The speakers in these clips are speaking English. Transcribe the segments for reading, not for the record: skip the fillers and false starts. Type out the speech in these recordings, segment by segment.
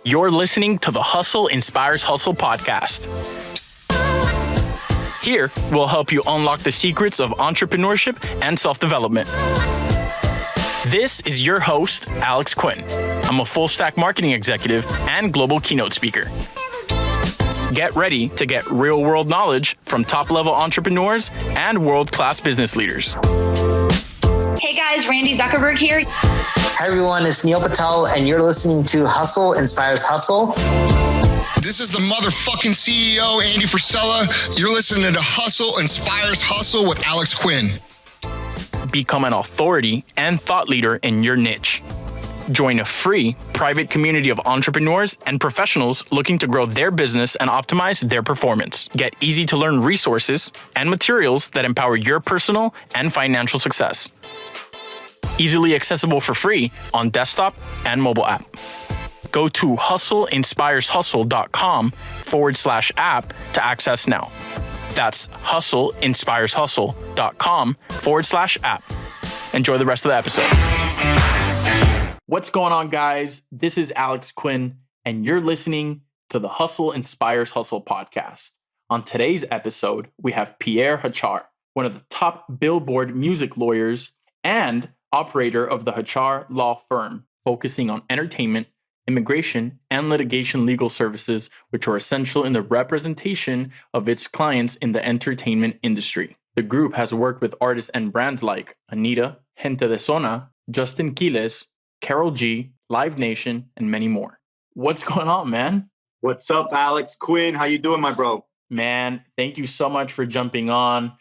You're listening to the Hustle Inspires Hustle podcast. Here, we'll help you unlock the secrets of entrepreneurship and self-development. This is your host, Alex Quin. I'm a full-stack marketing executive and global keynote speaker. Get ready to get real-world knowledge from top-level entrepreneurs and world-class business leaders. Hey guys, Randy Zuckerberg here. Hi everyone, it's Neil Patel, and you're listening to Hustle Inspires Hustle. This is the motherfucking CEO, Andy Frisella. You're listening to Hustle Inspires Hustle with Alex Quin. Become an authority and thought leader in your niche. Join a free private community of entrepreneurs and professionals looking to grow their business and optimize their performance. Get easy to learn resources and materials that empower your personal and financial success. Easily accessible for free on desktop and mobile app. Go to hustleinspireshustle.com/app to access now. That's hustleinspireshustle.com/app. Enjoy the rest of the episode. What's going on, guys? This is Alex Quin, and you're listening to the Hustle Inspires Hustle podcast. On today's episode, we have Pierre Hachar, one of the top Billboard music lawyers and operator of the Hachar Law Firm, focusing on entertainment, immigration, and litigation legal services, which are essential in the representation of its clients in the entertainment industry. The group has worked with artists and brands like Anita, Gente de Zona, Justin Quiles, Karol G, Live Nation, and many more. What's going on, man? What's up, Alex Quin? How you doing, my bro? Man, thank you so much for jumping on.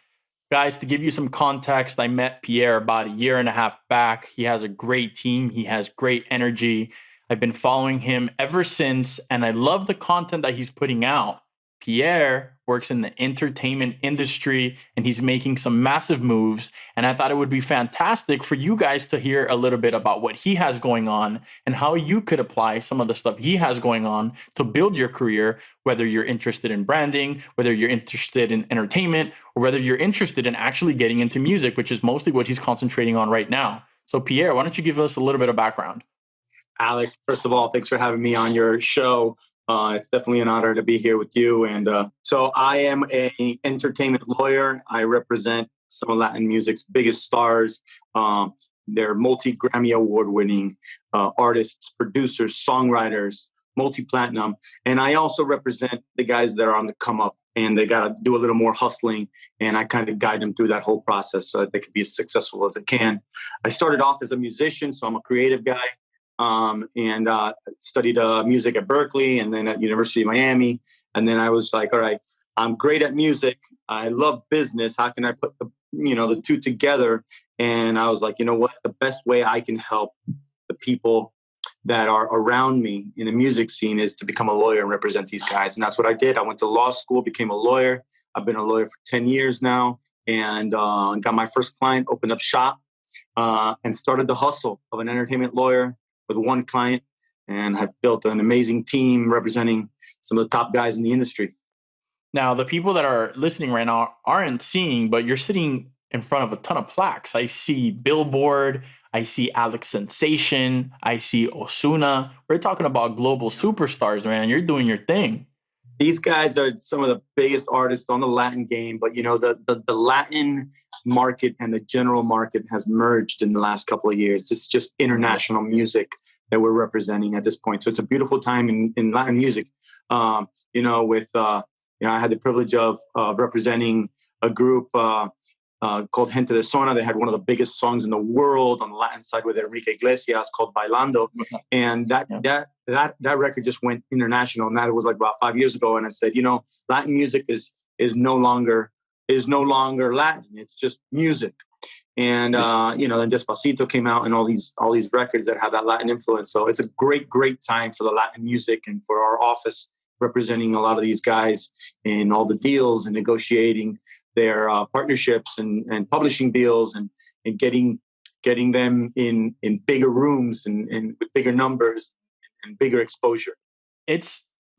Guys, to give you some context, I met Pierre about a year and a half back. He has a great team. He has great energy. I've been following him ever since, and I love the content that he's putting out. Pierre works in the entertainment industry, and he's making some massive moves. And I thought it would be fantastic for you guys to hear a little bit about what he has going on and how you could apply some of the stuff he has going on to build your career, whether you're interested in branding, whether you're interested in entertainment, or whether you're interested in actually getting into music, which is mostly what he's concentrating on right now. So Pierre, why don't you give us a little bit of background? Alex, first of all, thanks for having me on your show. It's definitely an honor to be here with you. And so I am an entertainment lawyer. I represent some of Latin music's biggest stars. They're multi-Grammy award-winning artists, producers, songwriters, multi-platinum. And I also represent the guys that are on the come up and they got to do a little more hustling. And I kind of guide them through that whole process so that they can be as successful as they can. I started off as a musician, so I'm a creative guy. And studied music at Berkeley and then at University of Miami. And then I was like, all right, I'm great at music. I love business. How can I put the two together? And I was like, you know what? The best way I can help the people that are around me in the music scene is to become a lawyer and represent these guys. And that's what I did. I went to law school, became a lawyer. I've been a lawyer for 10 years now and got my first client, opened up shop and started the hustle of an entertainment lawyer with one client, and I've built an amazing team representing some of the top guys in the industry. Now, the people that are listening right now aren't seeing, but you're sitting in front of a ton of plaques. I see Billboard, I see Alex Sensation, I see Ozuna. We're talking about global superstars, man. You're doing your thing. These guys are some of the biggest artists on the Latin game, but the Latin market and the general market has merged in the last couple of years. It's just international music that we're representing at this point. So it's a beautiful time in Latin music. I had the privilege of representing a group called Gente de Zona. They had one of the biggest songs in the world on the Latin side with Enrique Iglesias called Bailando. And that record just went international. And that was like about 5 years ago. And I said, Latin music is no longer Latin. It's just music. And, then Despacito came out and all these records that have that Latin influence. So it's a great, great time for the Latin music and for our office representing a lot of these guys in all the deals and negotiating their partnerships and publishing deals and getting them in bigger rooms and with bigger numbers and bigger exposure.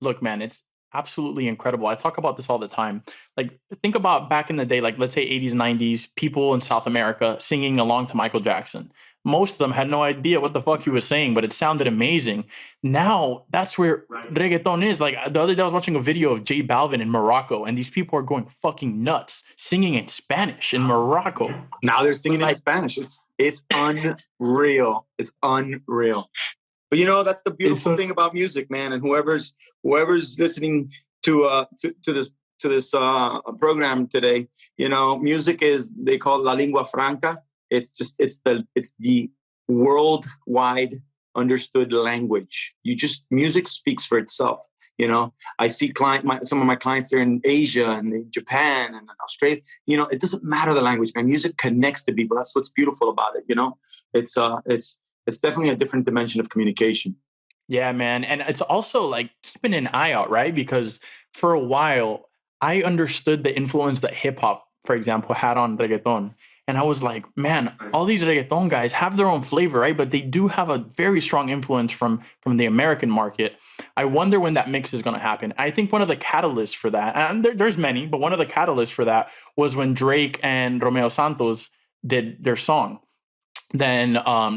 Look, man, it's absolutely incredible. I talk about this all the time. Like, think about back in the day, like let's say 80s, 90s, people in South America singing along to Michael Jackson. most of them had no idea what the fuck he was saying, but it sounded amazing. Now that's where reggaeton is. Like the other day I was watching a video of J Balvin in Morocco, and these people are going fucking nuts singing in Spanish in Morocco. Now they're singing in Spanish. It's unreal. It's unreal. But that's the beautiful thing about music, man. And whoever's listening to this program today, music is, they call it la lingua franca. It's the worldwide understood language. Music speaks for itself. I see some of my clients are in Asia and in Japan and Australia. It doesn't matter the language, man. Music connects to people. That's what's beautiful about it. It's definitely a different dimension of communication. Yeah, man. And it's also like keeping an eye out, right? Because for a while, I understood the influence that hip hop, for example, had on reggaeton. And I was like, man, all these reggaeton guys have their own flavor, right? But they do have a very strong influence from the American market. I wonder when that mix is going to happen. I think one of the catalysts for that, and there's many, but one of the catalysts for that was when Drake and Romeo Santos did their song. Then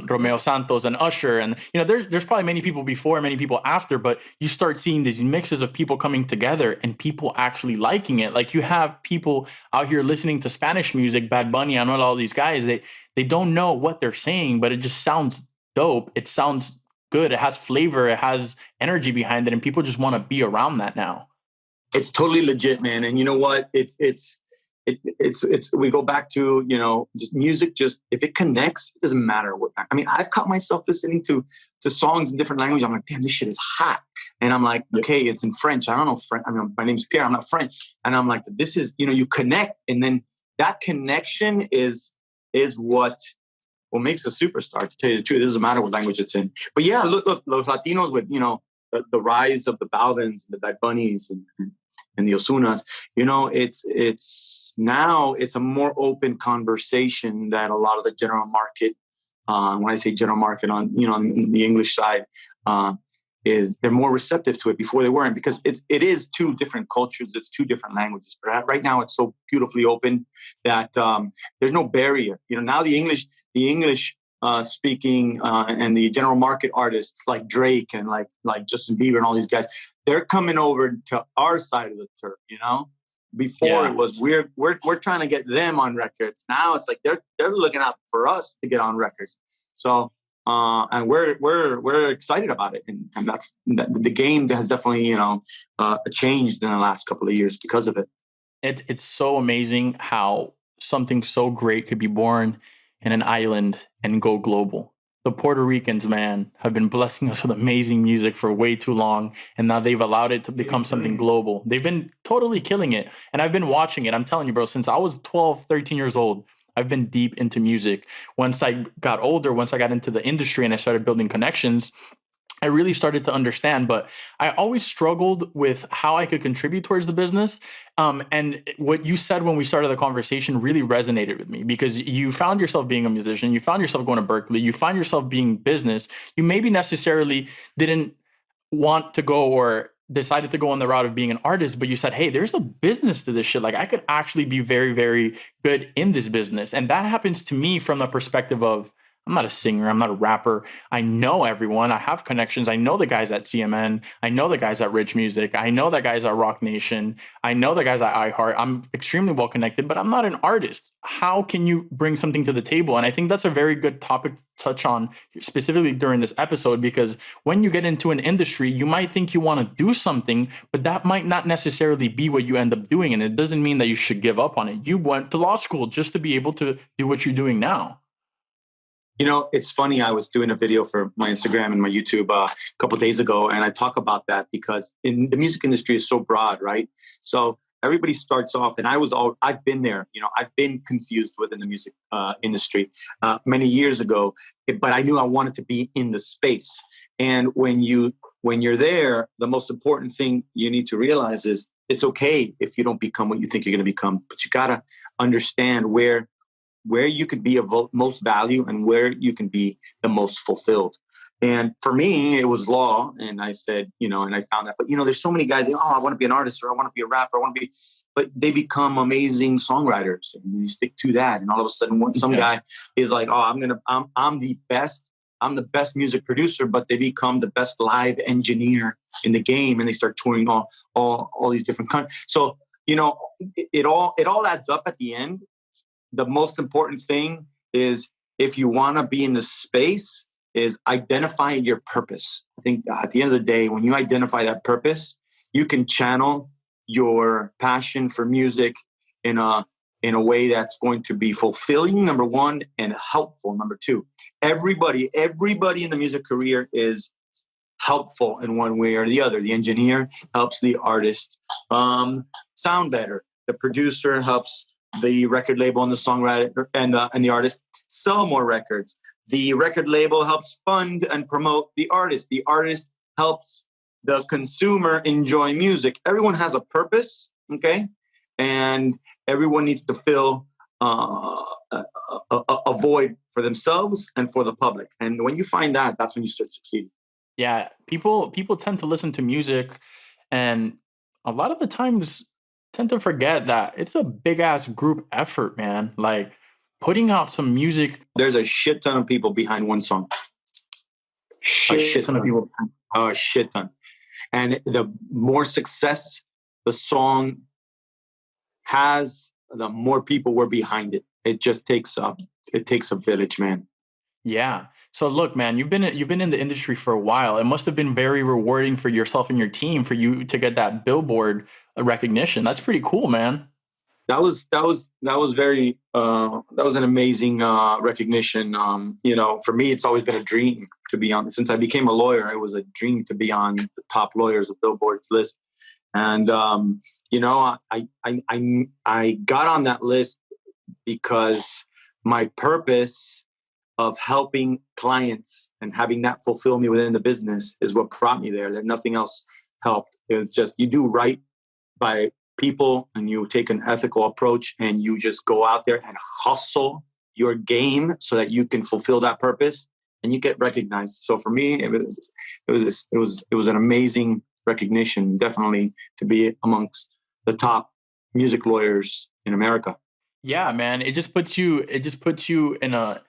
Romeo Santos and Usher, and there's probably many people before, many people after, but you start seeing these mixes of people coming together and people actually liking it. Like you have people out here listening to Spanish music, Bad Bunny, I know all these guys, they don't know what they're saying, but it just sounds dope. It sounds good. It has flavor. It has energy behind it, and people just want to be around that now. It's totally legit, man. And you know what? It's we go back to just music. Just if it connects, it doesn't matter what. I mean, I've caught myself listening to songs in different languages. I'm like, damn, this shit is hot. And I'm like, okay, it's in French. I don't know French. I mean, my name's Pierre. I'm not French. And I'm like, this is you connect, and then that connection is what makes a superstar. To tell you the truth, it doesn't matter what language it's in. But yeah, look, los Latinos with the rise of the Balvins and the Bad Bunnies and the Osunas, it's now it's a more open conversation that a lot of the general market, when I say general market on the English side, is they're more receptive to it. Before they weren't, because it is two different cultures, it's two different languages. But right now it's so beautifully open that there's no barrier. Now the English speaking and the general market artists like Drake and like Justin Bieber and all these guys, they're coming over to our side of the turf. Before it was we're trying to get them on records. Now it's like they're looking out for us to get on records. So and we're excited about it, and that's the game has definitely changed in the last couple of years because of it. It's so amazing how something so great could be born in an island and go global. The Puerto Ricans, man, have been blessing us with amazing music for way too long, and now they've allowed it to become something global. They've been totally killing it, and I've been watching it. I'm telling you, bro, since I was 12, 13 years old, I've been deep into music. Once I got older, once I got into the industry and I started building connections, I really started to understand, but I always struggled with how I could contribute towards the business. And what you said when we started the conversation really resonated with me, because you found yourself being a musician, you found yourself going to Berkeley, you find yourself being business. You maybe necessarily didn't want to go or decided to go on the route of being an artist, but you said, hey, there's a business to this shit. Like I could actually be very, very good in this business. And that happens to me from the perspective of, I'm not a singer. I'm not a rapper. I know everyone. I have connections. I know the guys at CMN. I know the guys at Rich Music. I know the guys at Rock Nation. I know the guys at iHeart. I'm extremely well connected, but I'm not an artist. How can you bring something to the table? And I think that's a very good topic to touch on specifically during this episode, because when you get into an industry, you might think you want to do something, but that might not necessarily be what you end up doing. And it doesn't mean that you should give up on it. You went to law school just to be able to do what you're doing now. It's funny. I was doing a video for my Instagram and my YouTube a couple of days ago, and I talk about that because in the music industry is so broad, right? So everybody starts off, and I've been there. I've been confused within the music industry many years ago, but I knew I wanted to be in the space. And when you're there, the most important thing you need to realize is it's okay if you don't become what you think you're going to become, but you gotta understand where you could be of most value and where you can be the most fulfilled. And for me, it was law. And I said, and I found that, but there's so many guys that, I want to be an artist, or I want to be a rapper, but they become amazing songwriters and they stick to that. And all of a sudden, some guy is like, I'm the best music producer, but they become the best live engineer in the game, and they start touring all these different countries. So, it all adds up at the end. The most important thing is, if you want to be in this space, is identify your purpose. I think at the end of the day, when you identify that purpose, you can channel your passion for music in a way that's going to be fulfilling, number one, and helpful, number two. Everybody in the music career is helpful in one way or the other. The engineer helps the artist sound better. The producer helps the record label and the songwriter and the artist sell more records. The record label helps fund and promote the artist. The artist helps the consumer enjoy music. Everyone has a purpose, okay? And everyone needs to fill a void for themselves and for the public. And when you find that, that's when you start succeeding. Yeah, people tend to listen to music, and a lot of the times tend to forget that it's a big ass group effort, man. Like, putting out some music. There's a shit ton of people behind one song. A shit ton of people. A shit ton. And the more success the song has, the more people were behind it. It just takes a village, man. Yeah. So look, man, you've been in the industry for a while. It must have been very rewarding for yourself and your team for you to get that Billboard recognition. That's pretty cool, man. That was very that was an amazing recognition. For me, it's always been a dream to be on. Since I became a lawyer, it was a dream to be on the top lawyers of Billboard's list. And I got on that list because my purpose of helping clients and having that fulfill me within the business is what brought me there. That nothing else helped. It was just, you do right by people and you take an ethical approach and you just go out there and hustle your game so that you can fulfill that purpose and you get recognized. So for me, it was an amazing recognition, definitely, to be amongst the top music lawyers in America. Yeah, man. It just puts you in a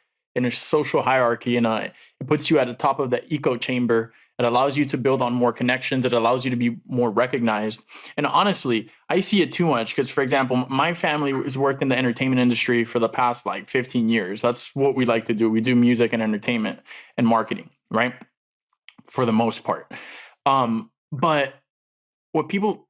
social hierarchy, and it puts you at the top of the echo chamber. It allows you to build on more connections. It allows you to be more recognized. And honestly, I see it too much because, for example, my family has worked in the entertainment industry for the past 15 years. That's what we like to do. We do music and entertainment and marketing, right? For the most part. But what people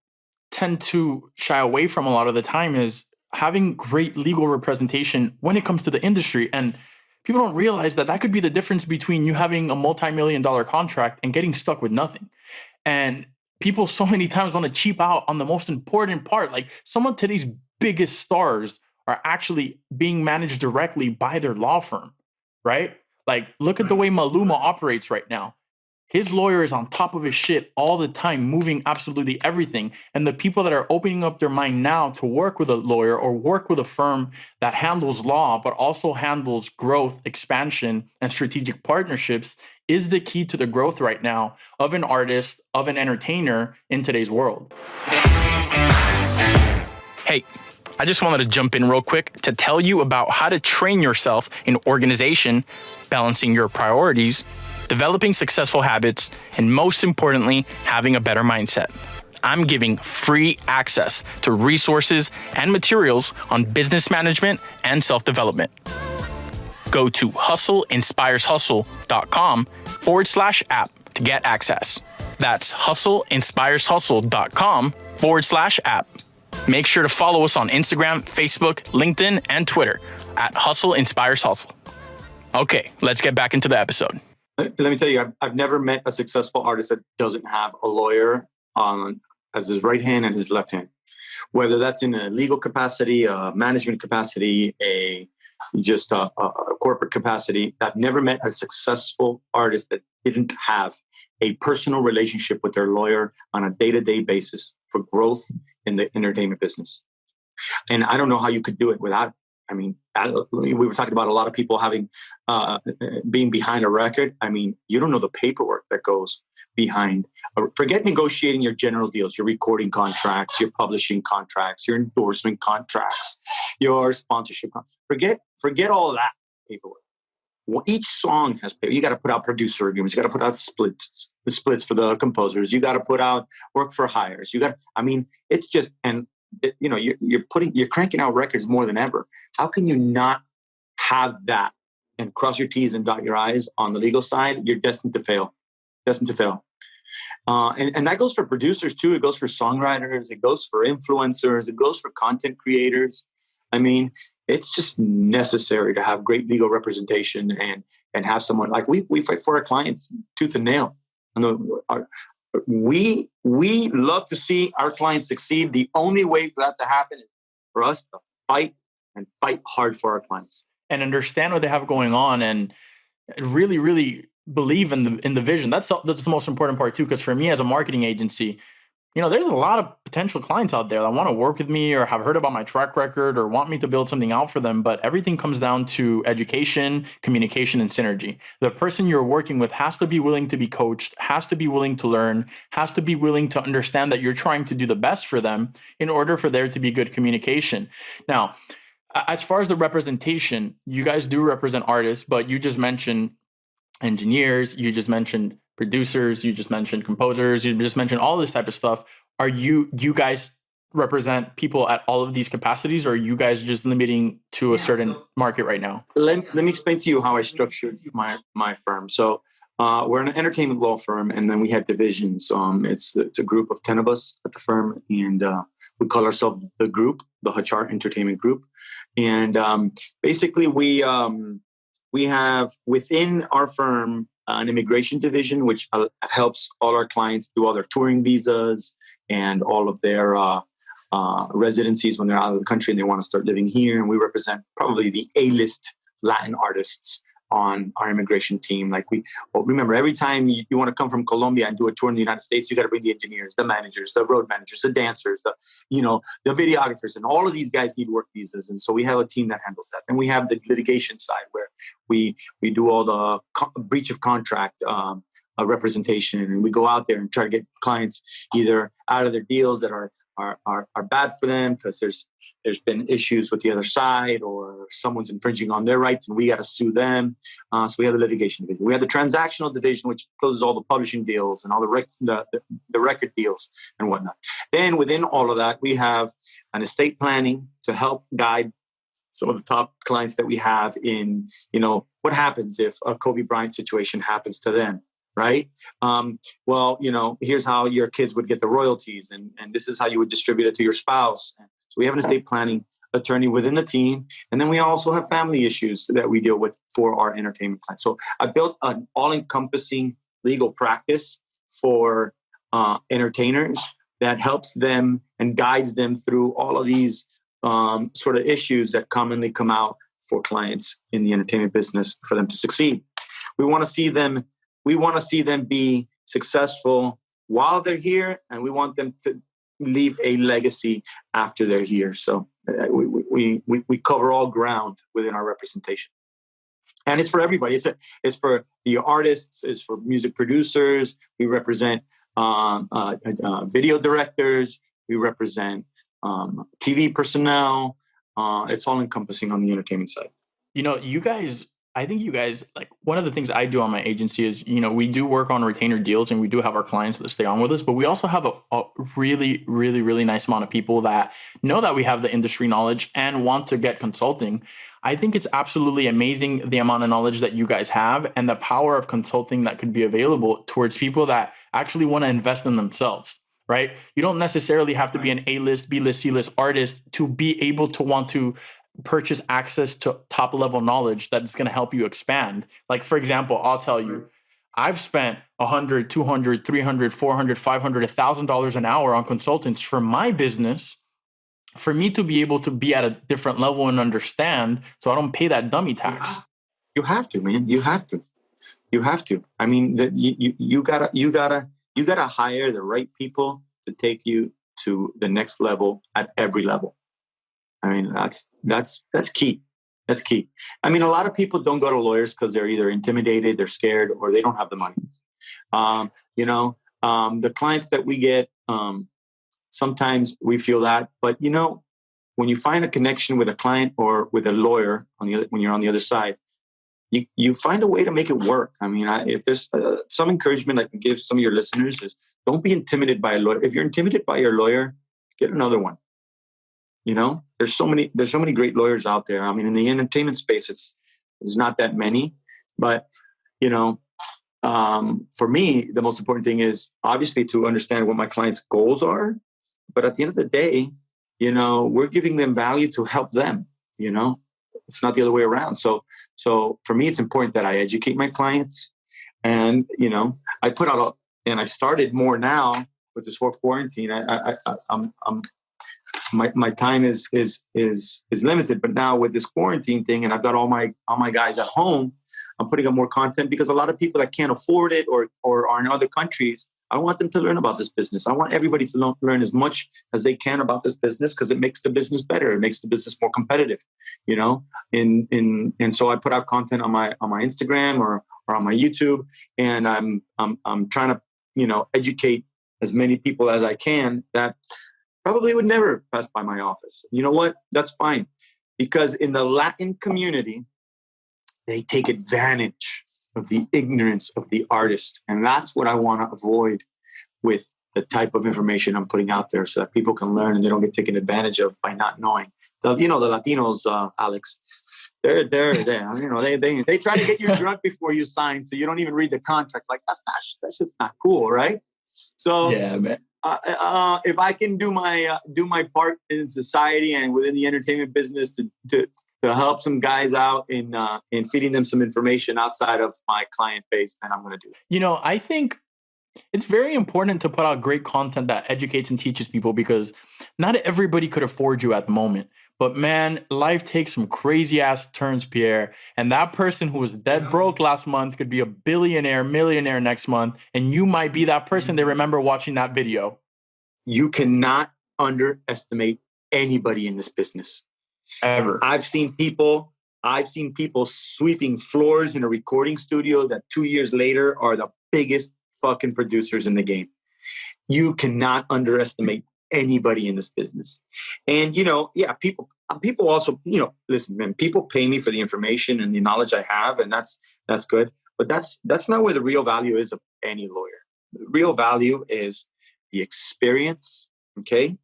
tend to shy away from a lot of the time is having great legal representation when it comes to the industry. And people don't realize that could be the difference between you having a multi-million-dollar contract and getting stuck with nothing. And people so many times want to cheap out on the most important part. Like, some of today's biggest stars are actually being managed directly by their law firm, right? Like, look at the way Maluma operates right now. His lawyer is on top of his shit all the time, moving absolutely everything. And the people that are opening up their mind now to work with a lawyer or work with a firm that handles law, but also handles growth, expansion, and strategic partnerships is the key to the growth right now of an artist, of an entertainer in today's world. Hey, I just wanted to jump in real quick to tell you about how to train yourself in organization, balancing your priorities, developing successful habits, and most importantly, having a better mindset. I'm giving free access to resources and materials on business management and self-development. Go to hustleinspireshustle.com/app to get access. That's hustleinspireshustle.com/app. Make sure to follow us on Instagram, Facebook, LinkedIn, and Twitter at Hustle Inspires Hustle. Okay, let's get back into the episode. Let me tell you, I've never met a successful artist that doesn't have a lawyer as his right hand and his left hand. Whether that's in a legal capacity, a management capacity, a corporate capacity. I've never met a successful artist that didn't have a personal relationship with their lawyer on a day-to-day basis for growth in the entertainment business. And I don't know how you could do it without it. I mean, we were talking about a lot of people having being behind a record. I mean, you don't know the paperwork that goes behind. Forget negotiating your general deals, your recording contracts, your publishing contracts, your endorsement contracts, your sponsorship. Forget all of that paperwork. Well, each song has paper. You got to put out producer agreements. You got to put out the splits for the composers. You got to put out work for hires. It's just, and you're cranking out records more than ever. How can you not have that and cross your T's and dot your I's on the legal side? You're destined to fail. And that goes for producers too. It goes for songwriters. It goes for influencers. It goes for content creators. I mean, it's just necessary to have great legal representation and have someone like we fight for our clients tooth and nail. We love to see our clients succeed. The only way for that to happen is for us to fight hard for our clients and understand what they have going on and really, really believe in the vision. That's the most important part too. Because for me as a marketing agency, there's a lot of potential clients out there that want to work with me or have heard about my track record or want me to build something out for them. But everything comes down to education, communication, and synergy. The person you're working with has to be willing to be coached, has to be willing to learn, has to be willing to understand that you're trying to do the best for them in order for there to be good communication. Now, as far as the representation, you guys do represent artists, but you just mentioned engineers, you just mentioned producers, you just mentioned composers, you just mentioned all this type of stuff. Are you guys represent people at all of these capacities, or are you guys just limiting to a certain market right now? Let me explain to you how I structured my firm. So we're an entertainment law firm, and then we have divisions. It's a group of 10 of us at the firm, and we call ourselves the group, the Hachar Entertainment Group. And basically we have within our firm an immigration division, which helps all our clients do all their touring visas and all of their residencies when they're out of the country and they want to start living here. And we represent probably the A-list Latin artists on our immigration team. Remember, every time you want to come from Colombia and do a tour in the United States, you got to bring the engineers, the managers, the road managers, the dancers, the videographers, and all of these guys need work visas. And so we have a team that handles that. And we have the litigation side where we do all the breach of contract representation, and we go out there and try to get clients either out of their deals that are bad for them because there's been issues with the other side or someone's infringing on their rights and we got to sue them. So we have the litigation division. We have the transactional division, which closes all the publishing deals and all the record deals and whatnot. Then within all of that, we have an estate planning to help guide some of the top clients that we have in, what happens if a Kobe Bryant situation happens to them. Right. Here's how your kids would get the royalties and this is how you would distribute it to your spouse. So we have an estate planning attorney within the team. And then we also have family issues that we deal with for our entertainment clients. So I built an all-encompassing legal practice for entertainers that helps them and guides them through all of these sort of issues that commonly come out for clients in the entertainment business for them to succeed. We want to see them be successful while they're here, and we want them to leave a legacy after they're here. So we cover all ground within our representation. And it's for everybody. It's for the artists. It's for music producers. We represent video directors. We represent TV personnel. It's all encompassing on the entertainment side. I think you guys, like, one of the things I do on my agency is, we do work on retainer deals and we do have our clients that stay on with us, but we also have a really, really, really nice amount of people that know that we have the industry knowledge and want to get consulting. I think it's absolutely amazing the amount of knowledge that you guys have and the power of consulting that could be available towards people that actually want to invest in themselves, right? You don't necessarily have to be an A-list, B-list, C-list artist to be able to want to purchase access to top level knowledge that's going to help you expand. Like, for example, I'll tell you, I've spent $100, $200, $300, $400, $500, $1,000 an hour on consultants for my business, for me to be able to be at a different level and understand, so I don't pay that dummy tax. You have to, man. You have to. I mean, you gotta hire the right people to take you to the next level at every level. I mean, That's key. That's key. I mean, a lot of people don't go to lawyers because they're either intimidated, they're scared, or they don't have the money. The clients that we get, sometimes we feel that, but when you find a connection with a client or with a lawyer when you're on the other side, you find a way to make it work. I mean, if there's some encouragement I can give some of your listeners is don't be intimidated by a lawyer. If you're intimidated by your lawyer, get another one. There's so many great lawyers out there. I mean, in the entertainment space, there's not that many, but for me, the most important thing is obviously to understand what my clients' goals are. But at the end of the day, we're giving them value to help them. It's not the other way around. So for me, it's important that I educate my clients, and I put out and I started more now with this whole quarantine. My time is limited, but now with this quarantine thing, and I've got all my guys at home, I'm putting up more content because a lot of people that can't afford it or are in other countries, I want them to learn about this business. I want everybody to learn as much as they can about this business because it makes the business better. It makes the business more competitive, And so I put out content on my Instagram or on my YouTube, and I'm trying to educate as many people as I can that probably would never pass by my office. You know what? That's fine, because in the Latin community, they take advantage of the ignorance of the artist. And that's what I want to avoid with the type of information I'm putting out there, so that people can learn and they don't get taken advantage of by not knowing. The Latinos, Alex, they're there. They try to get you drunk before you sign, so you don't even read the contract. Like that's just not cool, right? So Yeah, man. If I can do my part in society and within the entertainment business to help some guys out in feeding them some information outside of my client base, then I'm going to do it. I think it's very important to put out great content that educates and teaches people, because not everybody could afford you at the moment. But man, life takes some crazy ass turns, Pierre. And that person who was dead broke last month could be a billionaire, millionaire next month. And you might be that person they remember watching that video. You cannot underestimate anybody in this business. Ever. I've seen people sweeping floors in a recording studio that 2 years later are the biggest fucking producers in the game. You cannot underestimate anybody in this business. And, people also, listen, man, people pay me for the information and the knowledge I have, and that's good. But that's not where the real value is of any lawyer. The real value is the experience, okay?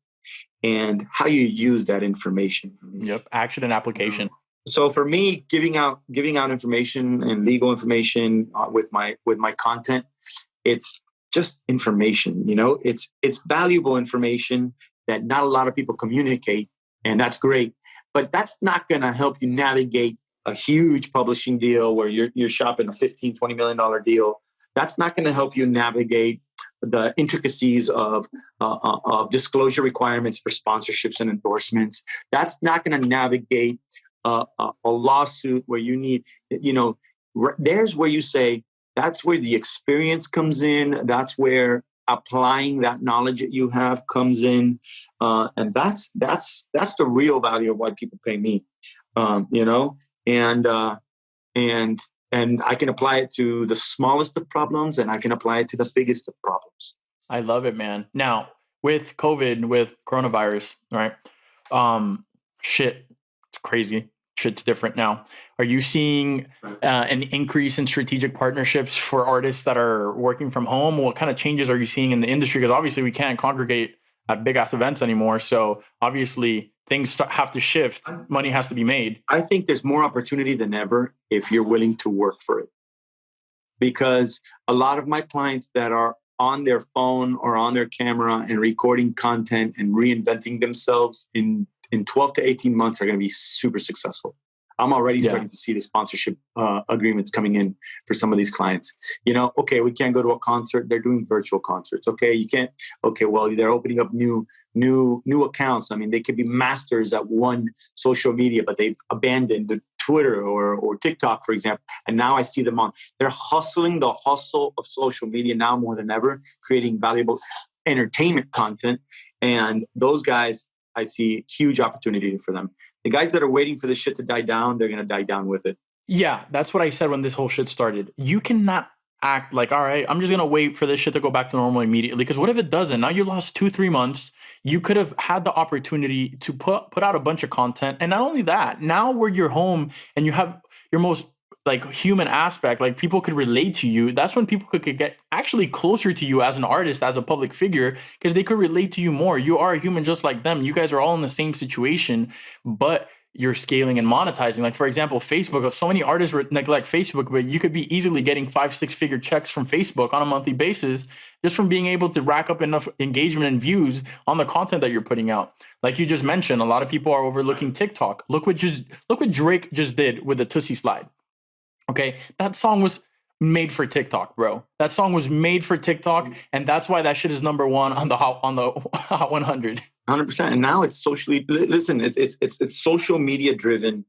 And how you use that information. Yep. Action and application. So for me, giving out information and legal information with my content, it's just information. It's valuable information that not a lot of people communicate, and that's great. But that's not going to help you navigate a huge publishing deal where you're shopping a $15-20 million deal. That's not going to help you navigate the intricacies of disclosure requirements for sponsorships and endorsements. That's not going to navigate a lawsuit where you need, there's where you say, that's where the experience comes in. That's where applying that knowledge that you have comes in. And that's the real value of why people pay me, and I can apply it to the smallest of problems, and I can apply it to the biggest of problems. I love it, man. Now, with COVID, with coronavirus, right? It's crazy. Shit's different now. Are you seeing an increase in strategic partnerships for artists that are working from home? What kind of changes are you seeing in the industry? Because obviously we can't congregate at big ass events anymore. So obviously things have to shift. Money has to be made. I think there's more opportunity than ever if you're willing to work for it. Because a lot of my clients that are on their phone or on their camera and recording content and reinventing themselves in 12 to 18 months are going to be super successful. I'm already starting to see the sponsorship agreements coming in for some of these clients. Okay, we can't go to a concert. They're doing virtual concerts. Okay, you can't. Okay, well, they're opening up new accounts. I mean, they could be masters at one social media, but they've abandoned Twitter or TikTok, for example. And now I see them on. They're hustling the hustle of social media now more than ever, creating valuable entertainment content. And those guys, I see huge opportunity for them. The guys that are waiting for this shit to die down, they're going to die down with it. Yeah, that's what I said when this whole shit started. You cannot act like, all right, I'm just going to wait for this shit to go back to normal immediately. Because what if it doesn't? Now you lost 2-3 months. You could have had the opportunity to put out a bunch of content. And not only that, now where you're home and you have your most like human aspect, like people could relate to you. That's when people could get actually closer to you as an artist, as a public figure, because they could relate to you more. You are a human just like them. You guys are all in the same situation, but you're scaling and monetizing. Like, for example, Facebook, so many artists neglect Facebook, but you could be easily getting 5-6 figure checks from Facebook on a monthly basis just from being able to rack up enough engagement and views on the content that you're putting out. Like you just mentioned, a lot of people are overlooking TikTok. Look what Drake just did with the Tootsie Slide. Okay, that song was made for TikTok, bro. That song was made for TikTok, and that's why that shit is number one on the Hot 100. 100%. And now it's socially, listen, it's social media driven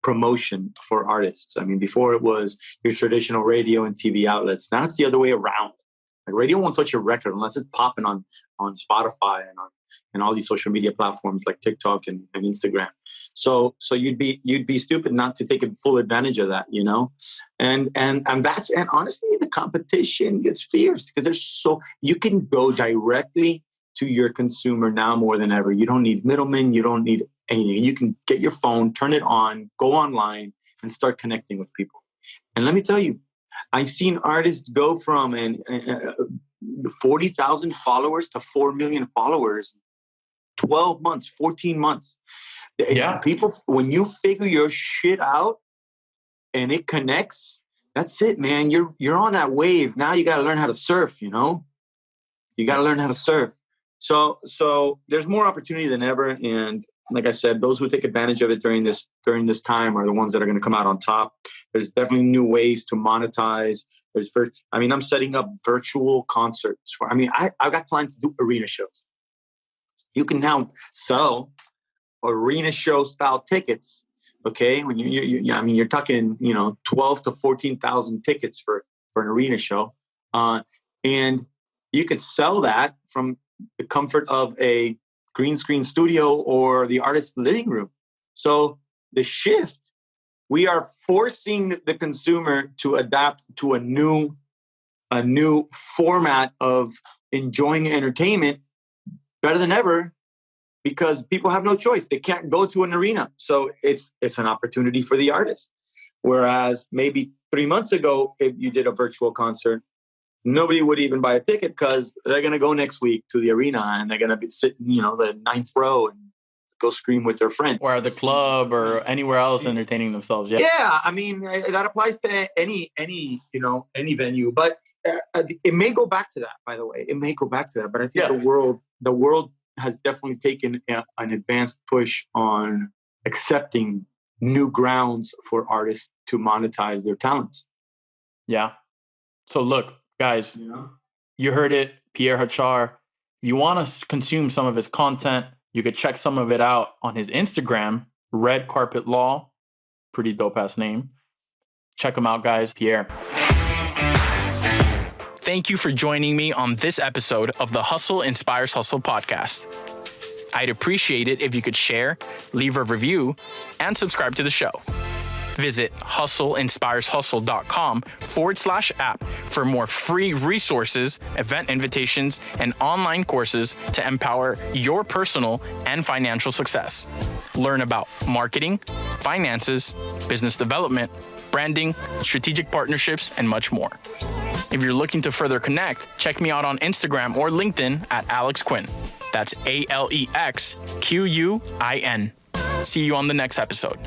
promotion for artists. I mean, before it was your traditional radio and TV outlets. Now it's the other way around. Like radio won't touch your record unless it's popping on Spotify and all these social media platforms like TikTok and Instagram. So you'd be stupid not to take full advantage of that, you know? And honestly, the competition gets fierce because you can go directly to your consumer now more than ever. You don't need middlemen. You don't need anything. You can get your phone, turn it on, go online, and start connecting with people. And let me tell you, I've seen artists go from 40,000 followers to 4 million followers, 12 months, 14 months. Yeah. People, when you figure your shit out and it connects, that's it, man. You're on that wave. Now you got to learn how to surf, you know? You got to learn how to surf. So there's more opportunity than ever. And like I said, those who take advantage of it during this time are the ones that are going to come out on top. There's definitely new ways to monetize. I'm setting up virtual concerts I've got plans to do arena shows. You can now sell arena show style tickets. Okay. When you're talking, 12 to 14,000 tickets for an arena show. And you could sell that from the comfort of a green screen studio or the artist's living room. So the shift, we are forcing the consumer to adapt to a new format of enjoying entertainment better than ever because people have no choice. They can't go to an arena. So it's an opportunity for the artist. Whereas maybe 3 months ago, if you did a virtual concert, nobody would even buy a ticket because they're going to go next week to the arena and they're going to be sitting, the 9th row and go scream with their friend. Or at the club or anywhere else entertaining themselves. Yeah. Yeah. I mean, that applies to any venue, but it may go back to that, by the way. It may go back to that, but I think the world has definitely taken an advanced push on accepting new grounds for artists to monetize their talents. Yeah. So look, guys, you heard it, Pierre Hachar. If you want to consume some of his content, you could check some of it out on his Instagram, Red Carpet Law. Pretty dope ass name. Check him out, guys. Pierre. Thank you for joining me on this episode of the Hustle Inspires Hustle podcast. I'd appreciate it if you could share, leave a review, and subscribe to the show. Visit hustleinspireshustle.com/app for more free resources, event invitations, and online courses to empower your personal and financial success. Learn about marketing, finances, business development, branding, strategic partnerships, and much more. If you're looking to further connect, check me out on Instagram or LinkedIn at Alex Quin. That's ALEXQUIN. See you on the next episode.